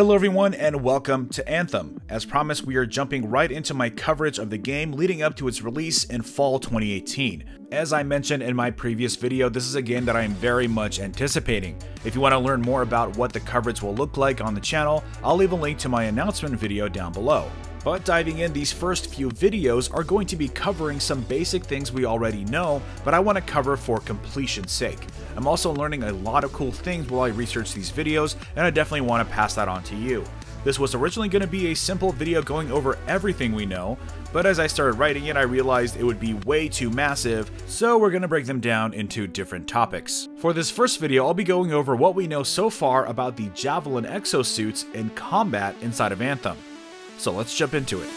Hello everyone and welcome to Anthem. As promised, we are jumping right into my coverage of the game leading up to its release in fall 2018. As I mentioned in my previous video, this is a game that I am very much anticipating. If you want to learn more about what the coverage will look like on the channel, I'll leave a link to my announcement video down below. But diving in, these first few videos are going to be covering some basic things we already know, but I want to cover for completion's sake. I'm also learning a lot of cool things while I research these videos, and I definitely want to pass that on to you. This was originally going to be a simple video going over everything we know, but as I started writing it, I realized it would be way too massive, so we're going to break them down into different topics. For this first video, I'll be going over what we know so far about the Javelin exosuits and combat inside of Anthem. So let's jump into it.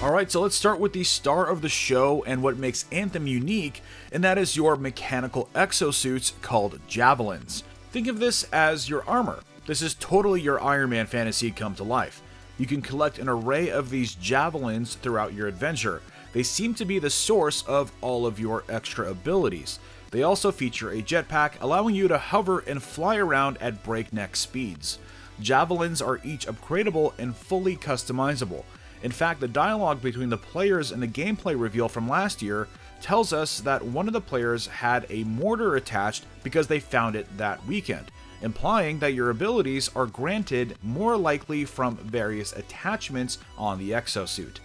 Alright, so let's start with the star of the show and what makes Anthem unique, and that is your mechanical exosuits called Javelins. Think of this as your armor. This is totally your Iron Man fantasy come to life. You can collect an array of these Javelins throughout your adventure. They seem to be the source of all of your extra abilities. They also feature a jetpack, allowing you to hover and fly around at breakneck speeds. Javelins are each upgradable and fully customizable. In fact, the dialogue between the players and the gameplay reveal from last year tells us that one of the players had a mortar attached because they found it that weekend, implying that your abilities are granted more likely from various attachments on the exosuit.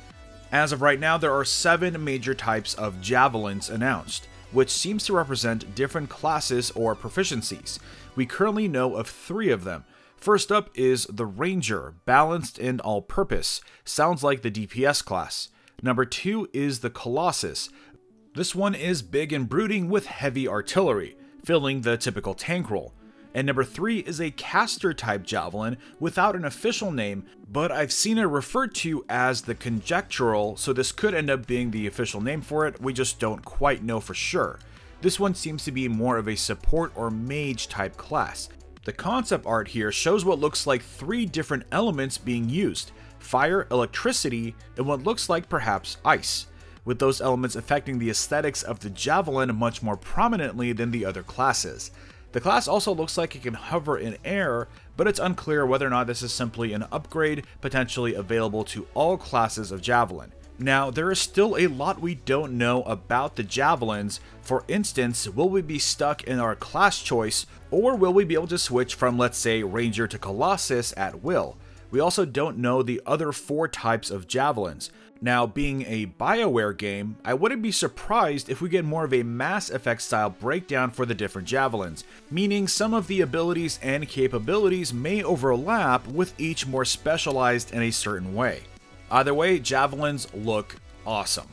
As of right now, there are 7 major types of Javelins announced, which seems to represent different classes or proficiencies. We currently know of 3 of them. First up is the Ranger, balanced and all-purpose, sounds like the DPS class. Number 2 is the Colossus. This one is big and brooding with heavy artillery, filling the typical tank role. And number 3 is a caster type Javelin without an official name, but I've seen it referred to as the Conjectural, so this could end up being the official name for it, we just don't quite know for sure. This one seems to be more of a support or mage type class. The concept art here shows what looks like 3 different elements being used: fire, electricity, and what looks like perhaps ice, with those elements affecting the aesthetics of the Javelin much more prominently than the other classes. The class also looks like it can hover in air, but it's unclear whether or not this is simply an upgrade potentially available to all classes of Javelin. Now, there is still a lot we don't know about the Javelins. For instance, will we be stuck in our class choice, or will we be able to switch from, let's say, Ranger to Colossus at will? We also don't know the other 4 types of Javelins. Now, being a BioWare game, I wouldn't be surprised if we get more of a Mass Effect style breakdown for the different Javelins, meaning some of the abilities and capabilities may overlap with each more specialized in a certain way. Either way, Javelins look awesome.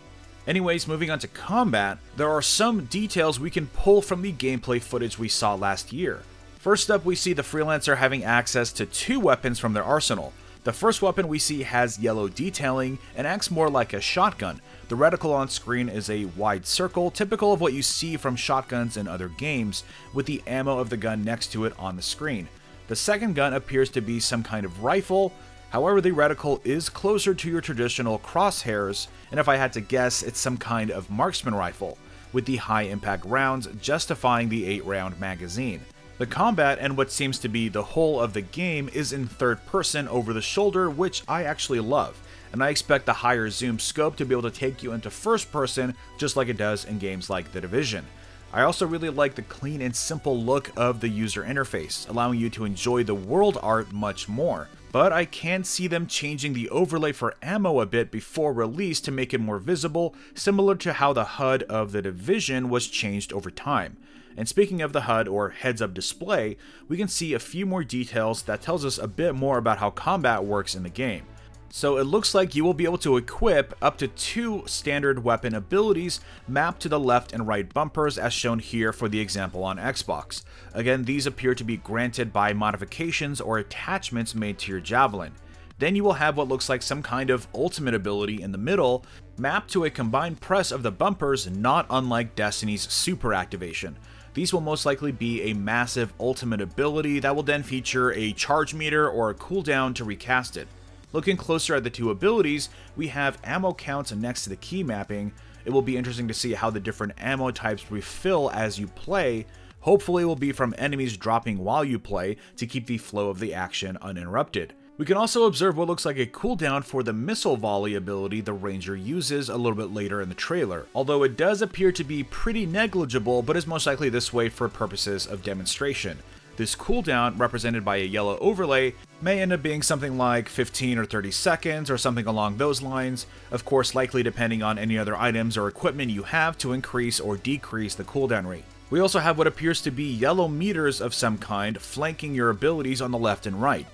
Anyways, moving on to combat, there are some details we can pull from the gameplay footage we saw last year. First up, we see the Freelancer having access to 2 weapons from their arsenal. The first weapon we see has yellow detailing and acts more like a shotgun. The reticle on screen is a wide circle, typical of what you see from shotguns in other games, with the ammo of the gun next to it on the screen. The second gun appears to be some kind of rifle. However, the reticle is closer to your traditional crosshairs, and if I had to guess, it's some kind of marksman rifle, with the high impact rounds justifying the 8-round magazine. The combat and what seems to be the whole of the game is in third person over the shoulder, which I actually love, and I expect the higher zoom scope to be able to take you into first person just like it does in games like The Division. I also really like the clean and simple look of the user interface, allowing you to enjoy the world art much more. But I can see them changing the overlay for ammo a bit before release to make it more visible, similar to how the HUD of The Division was changed over time. And speaking of the HUD or heads-up display, we can see a few more details that tells us a bit more about how combat works in the game. So it looks like you will be able to equip up to 2 standard weapon abilities mapped to the left and right bumpers as shown here for the example on Xbox. Again, these appear to be granted by modifications or attachments made to your Javelin. Then you will have what looks like some kind of ultimate ability in the middle, mapped to a combined press of the bumpers, not unlike Destiny's super activation. These will most likely be a massive ultimate ability that will then feature a charge meter or a cooldown to recast it. Looking closer at the two abilities, we have ammo counts next to the key mapping. It will be interesting to see how the different ammo types refill as you play. Hopefully it will be from enemies dropping while you play to keep the flow of the action uninterrupted. We can also observe what looks like a cooldown for the missile volley ability the Ranger uses a little bit later in the trailer, although it does appear to be pretty negligible, but is most likely this way for purposes of demonstration. This cooldown, represented by a yellow overlay, may end up being something like 15 or 30 seconds or something along those lines, of course likely depending on any other items or equipment you have to increase or decrease the cooldown rate. We also have what appears to be yellow meters of some kind flanking your abilities on the left and right.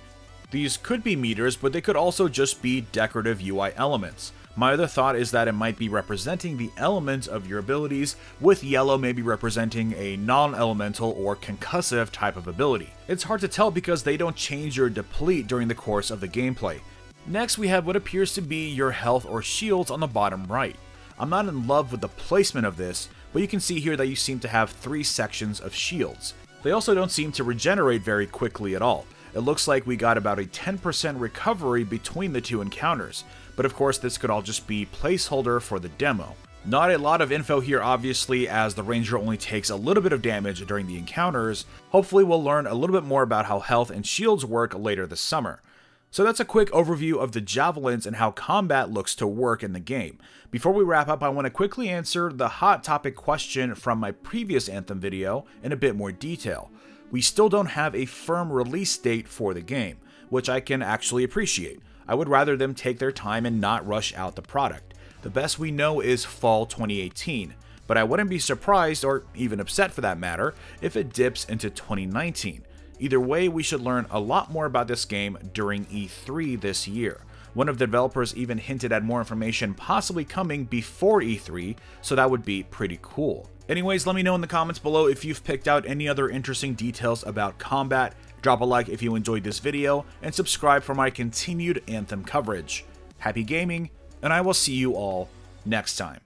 These could be meters, but they could also just be decorative UI elements. My other thought is that it might be representing the elements of your abilities, with yellow maybe representing a non-elemental or concussive type of ability. It's hard to tell because they don't change or deplete during the course of the gameplay. Next, we have what appears to be your health or shields on the bottom right. I'm not in love with the placement of this, but you can see here that you seem to have 3 sections of shields. They also don't seem to regenerate very quickly at all. It looks like we got about a 10% recovery between the two encounters, but of course this could all just be placeholder for the demo. Not a lot of info here obviously, as the Ranger only takes a little bit of damage during the encounters. Hopefully we'll learn a little bit more about how health and shields work later this summer. So that's a quick overview of the Javelins and how combat looks to work in the game. Before we wrap up, I want to quickly answer the hot topic question from my previous Anthem video in a bit more detail. We still don't have a firm release date for the game, which I can actually appreciate. I would rather them take their time and not rush out the product. The best we know is fall 2018, but I wouldn't be surprised, or even upset for that matter, if it dips into 2019. Either way, we should learn a lot more about this game during E3 this year. One of the developers even hinted at more information possibly coming before E3, so that would be pretty cool. Anyways, let me know in the comments below if you've picked out any other interesting details about combat. Drop a like if you enjoyed this video, and subscribe for my continued Anthem coverage. Happy gaming, and I will see you all next time.